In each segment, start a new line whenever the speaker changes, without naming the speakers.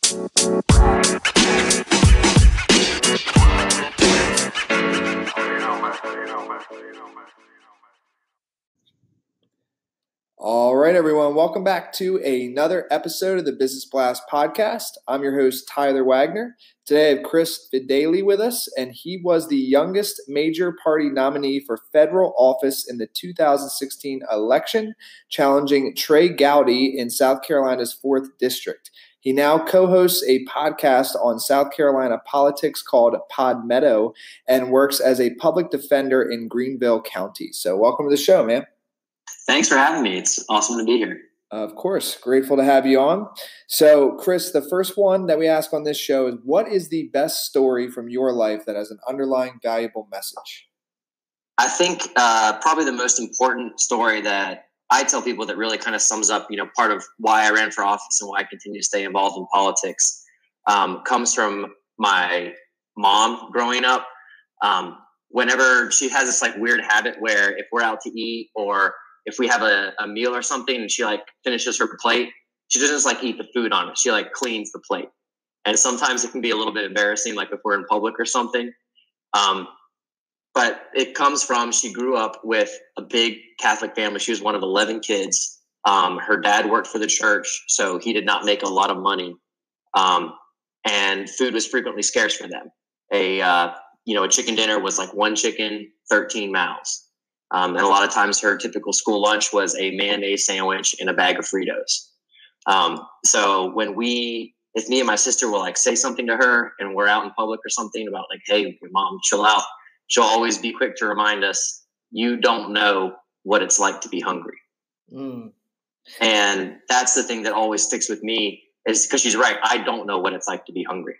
All right, everyone. Welcome back to another episode of the Business Blast podcast. I'm your host, Tyler Wagner. Today I have Chris Fedalei with us, and he was the youngest major party nominee for federal office in the 2016 election, challenging Trey Gowdy in South Carolina's 4th District. He now co-hosts a podcast on South Carolina politics called Podmetto and works as a public defender in Greenville County. So welcome to the show, man.
Thanks for having me. It's awesome to be here.
Of course. Grateful to have you on. So, Chris, the first one that we ask on this show is, what is the best story from your life that has an underlying valuable message?
I think probably the most important story that I tell people that really kind of sums up, part of why I ran for office and why I continue to stay involved in politics comes from my mom growing up. Whenever she has this weird habit where if we're out to eat or if we have a meal or something and she finishes her plate, she doesn't just eat the food on it. She cleans the plate. And sometimes it can be a little bit embarrassing, if we're in public or something. But it comes from, she grew up with a big Catholic family. She was one of 11 kids. Her dad worked for the church, so he did not make a lot of money. And food was frequently scarce for them. A chicken dinner was one chicken, 13 mouths. And a lot of times her typical school lunch was a mayonnaise sandwich and a bag of Fritos. So if me and my sister will say something to her and we're out in public or something about hey, mom, chill out, she'll always be quick to remind us, you don't know what it's like to be hungry. And that's the thing that always sticks with me, is because she's right. I don't know what it's like to be hungry.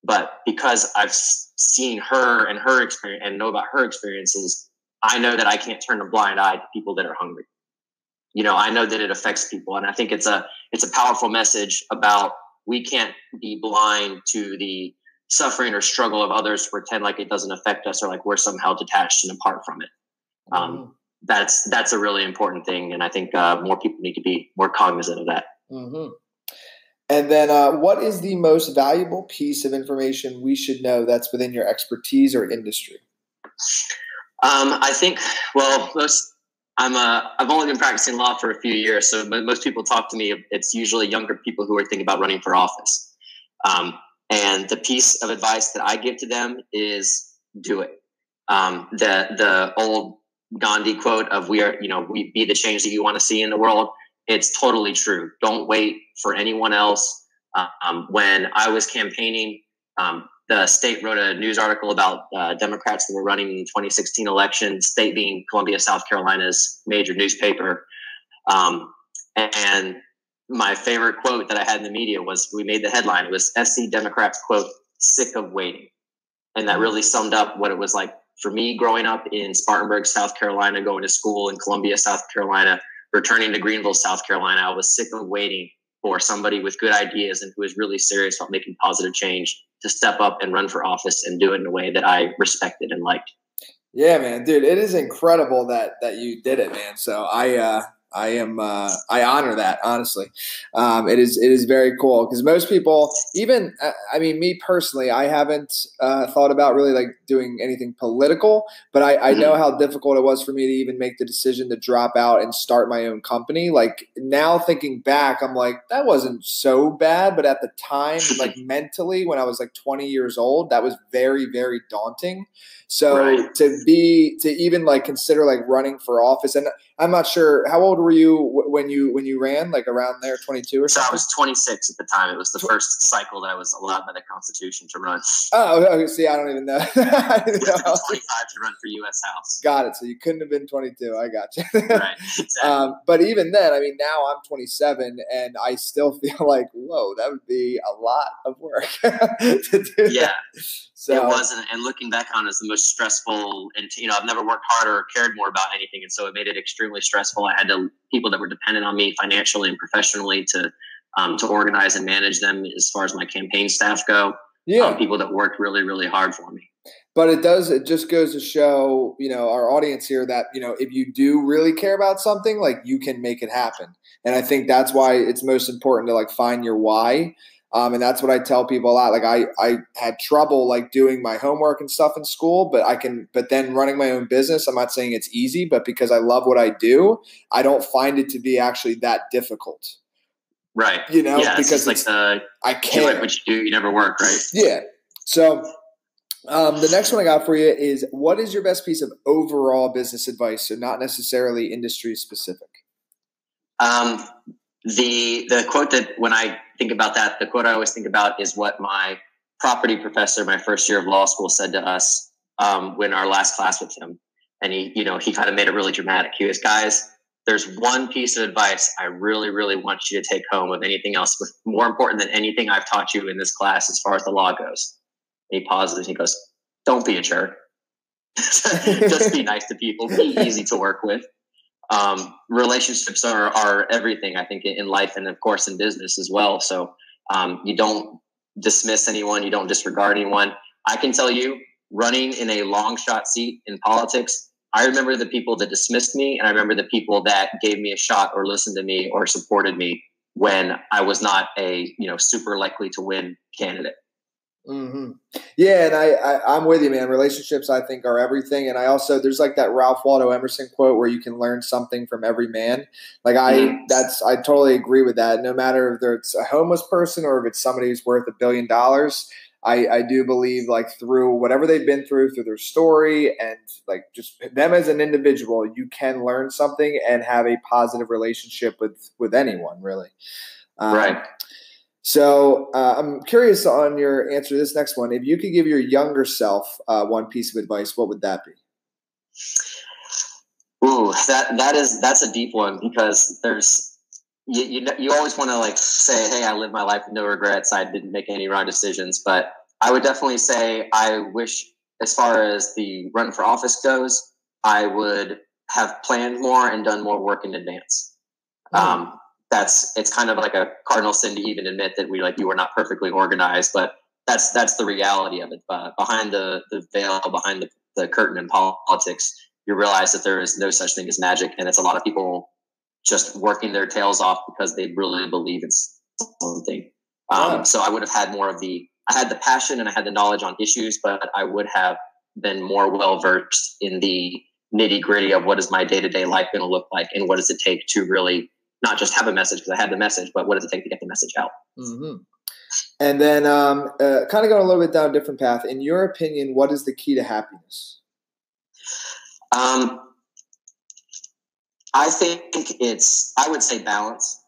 But because I've seen her and her experience and know about her experiences, I know that I can't turn a blind eye to people that are hungry. I know that it affects people. And I think it's a powerful message about, we can't be blind to the suffering or struggle of others to pretend like it doesn't affect us or we're somehow detached and apart from it. That's a really important thing. And I think more people need to be more cognizant of that.
Mm-hmm. And then what is the most valuable piece of information we should know that's within your expertise or industry?
I think, I've only been practicing law for a few years, so most people talk to me. It's usually younger people who are thinking about running for office. And the piece of advice that I give to them is do it. The old Gandhi quote of we be the change that you want to see in the world. It's totally true. Don't wait for anyone else. When I was campaigning, the state wrote a news article about Democrats that were running in the 2016 election, state being Columbia, South Carolina's major newspaper. And my favorite quote that I had in the media was, we made the headline. It was SC Democrats, quote, sick of waiting. And that really summed up what it was like for me growing up in Spartanburg, South Carolina, going to school in Columbia, South Carolina, returning to Greenville, South Carolina. I was sick of waiting for somebody with good ideas and who was really serious about making positive change to step up and run for office and do it in a way that I respected and liked.
Yeah, man, dude, it is incredible that you did it, man. So I honor that, honestly. It is very cool, because most people, even, me personally, I haven't thought about really doing anything political, but I know how difficult it was for me to even make the decision to drop out and start my own company. Now thinking back, I'm that wasn't so bad, but at the time, mentally, when I was 20 years old, that was very, very daunting. So
right.
to even consider running for office, and I'm not sure, how old were you when you ran, around there, 22 or something?
So I was 26 at the time. It was the first cycle that I was allowed by the Constitution to run.
Oh, see, I don't even know. I didn't know.
25 to run for U.S. House.
Got it. So you couldn't have been 22. I got you.
Right. Exactly.
But even then, now I'm 27, and I still feel whoa, that would be a lot of work to do.
Yeah.
So
it was, and looking back on it, it's the most stressful. And I've never worked harder or cared more about anything, and so it made it extremely stressful. I had people that were dependent on me financially and professionally to organize and manage them as far as my campaign staff go.
Yeah,
people that worked really, really hard for me.
But it just goes to show, our audience here that, if you do really care about something, you can make it happen. And I think that's why it's most important to find your why. And that's what I tell people a lot. Like I had trouble like doing my homework and stuff in school, but then running my own business, I'm not saying it's easy, but because I love what I do, I don't find it to be actually that difficult.
Right.
Yeah,
because like
I care.
You like what you do, you never work, right?
Yeah. So the next one I got for you is, what is your best piece of overall business advice? So not necessarily industry specific.
The quote that when I think about that, the quote I always think about is what my property professor, my first year of law school, said to us when our last class with him. And he kind of made it really dramatic. He was, guys, there's one piece of advice I really, really want you to take home of anything else, with more important than anything I've taught you in this class as far as the law goes. And he pauses and he goes, don't be a jerk. Just be nice to people. Be easy to work with. Relationships are everything, I think, in life, and of course in business as well. So you don't dismiss anyone, you don't disregard anyone. I can tell you, running in a long shot seat in politics, I remember the people that dismissed me, and I remember the people that gave me a shot or listened to me or supported me when I was not a super likely to win candidate.
Mm-hmm. Yeah, and I'm with you, man. Relationships, I think, are everything. And there's like that Ralph Waldo Emerson quote where you can learn something from every man. Like I totally agree with that. No matter if it's a homeless person or if it's somebody who's worth $1 billion, I do believe, like, through whatever they've been through their story and like just them as an individual, you can learn something and have a positive relationship with anyone, really.
Right.
So I'm curious on your answer to this next one. If you could give your younger self one piece of advice, what would that be?
Ooh, that's a deep one, because there's you always want to like say, hey, I lived my life with no regrets. I didn't make any wrong decisions. But I would definitely say I wish, as far as the run for office goes, I would have planned more and done more work in advance. It's kind of like a cardinal sin to even admit that you were not perfectly organized, but that's the reality of it. Behind the veil, behind the curtain in politics, you realize that there is no such thing as magic, and it's a lot of people just working their tails off because they really believe in something. So I would have had I had the passion and I had the knowledge on issues, but I would have been more well-versed in the nitty-gritty of what is my day-to-day life going to look like, and what does it take to really not just have a message, because I had the message, but what does it take to get the message out? Mm-hmm.
And then kind of going a little bit down a different path. In your opinion, what is the key to happiness?
I think I would say balance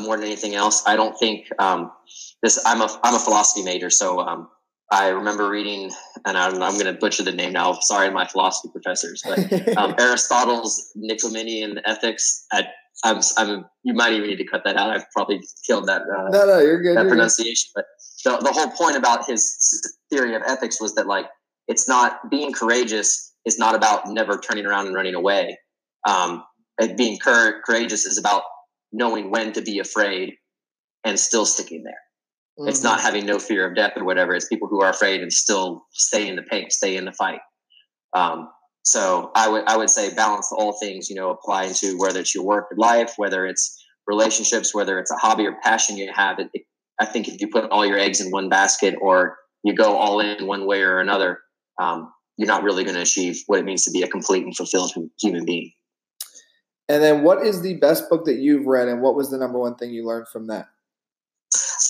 more than anything else. I don't think I'm a philosophy major, so I remember reading, and I'm going to butcher the name now. Sorry, my philosophy professors, but Aristotle's Nicomachean Ethics. You might even need to cut that out. I've probably killed that.
No, you're good.
That pronunciation. Good. But the whole point about his theory of ethics was that, like, it's not being courageous is not about never turning around and running away. Being courageous is about knowing when to be afraid and still sticking there. Mm-hmm. It's not having no fear of death or whatever. It's people who are afraid and still stay in the paint, stay in the fight. So I would say balance all things, applying to whether it's your work or life, whether it's relationships, whether it's a hobby or passion you have. I think if you put all your eggs in one basket, or you go all in one way or another, you're not really going to achieve what it means to be a complete and fulfilled human being.
And then what is the best book that you've read, and what was the number one thing you learned from that?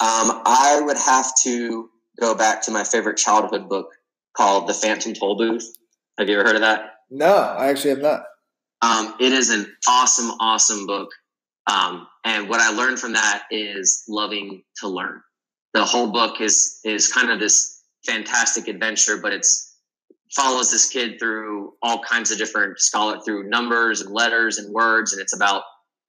I would have to go back to my favorite childhood book called The Phantom Tollbooth. Have you ever heard of that?
No, I actually have not.
It is an awesome, awesome book. And what I learned from that is loving to learn. The whole book is kind of this fantastic adventure, but it's follows this kid through all kinds of different through numbers and letters and words. And it's about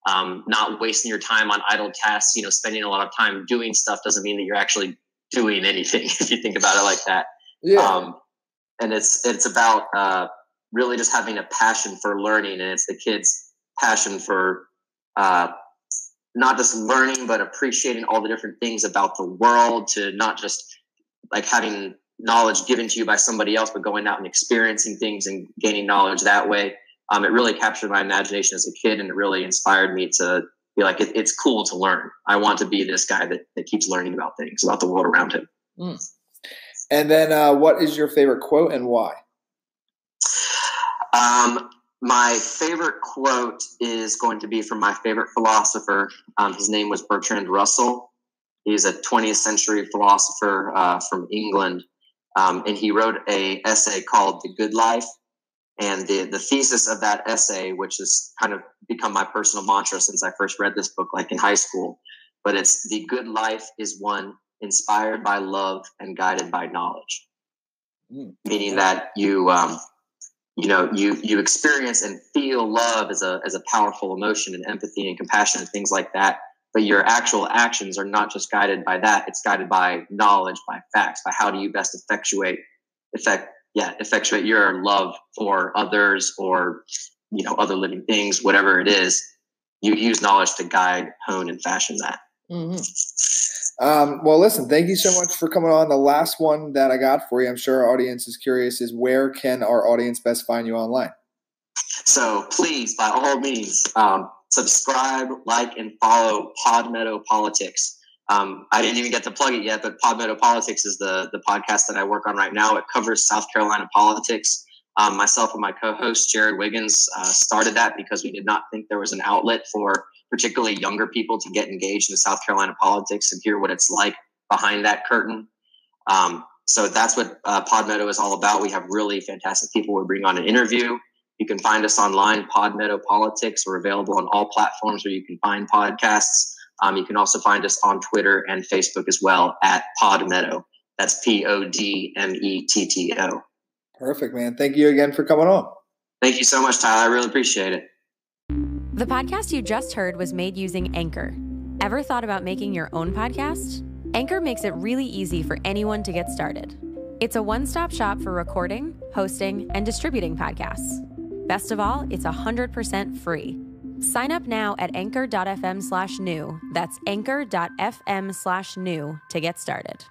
not wasting your time on idle tasks. Spending a lot of time doing stuff doesn't mean that you're actually doing anything, if you think about it like that. Yeah. And it's about really just having a passion for learning, and it's the kid's passion for not just learning, but appreciating all the different things about the world, to not just like having knowledge given to you by somebody else, but going out and experiencing things and gaining knowledge that way. It really captured my imagination as a kid, and it really inspired me to be like, it's cool to learn. I want to be this guy that keeps learning about things, about the world around him.
And then what is your favorite quote and why?
My favorite quote is going to be from my favorite philosopher. His name was Bertrand Russell. He's a 20th century philosopher from England. And he wrote an essay called The Good Life. And the thesis of that essay, which has kind of become my personal mantra since I first read this book, like in high school, but it's the good life is one inspired by love and guided by knowledge. Meaning that you experience and feel love as a powerful emotion and empathy and compassion and things like that. But your actual actions are not just guided by that. It's guided by knowledge, by facts, by how do you best effectuate your love for others or, other living things, whatever it is. You use knowledge to guide, hone, and fashion that.
Well, listen, thank you so much for coming on. The last one that I got for you, I'm sure our audience is curious, is where can our audience best find you online?
So please, by all means, subscribe, like, and follow Podmetto Politics. I didn't even get to plug it yet, but Podmetto Politics is the podcast that I work on right now. It covers South Carolina politics. Myself and my co-host, Jared Wiggins, started that because we did not think there was an outlet for particularly younger people to get engaged in South Carolina politics and hear what it's like behind that curtain. So that's what Podmetto is all about. We have really fantastic people we bring on an interview. You can find us online, Podmetto Politics. We're available on all platforms where you can find podcasts. You can also find us on Twitter and Facebook as well at Podmetto. That's Podmetto.
Perfect, man. Thank you again for coming on.
Thank you so much, Tyler. I really appreciate it.
The podcast you just heard was made using Anchor. Ever thought about making your own podcast? Anchor makes it really easy for anyone to get started. It's a one-stop shop for recording, hosting, and distributing podcasts. Best of all, it's 100% free. Sign up now at anchor.fm/new. That's anchor.fm/new to get started.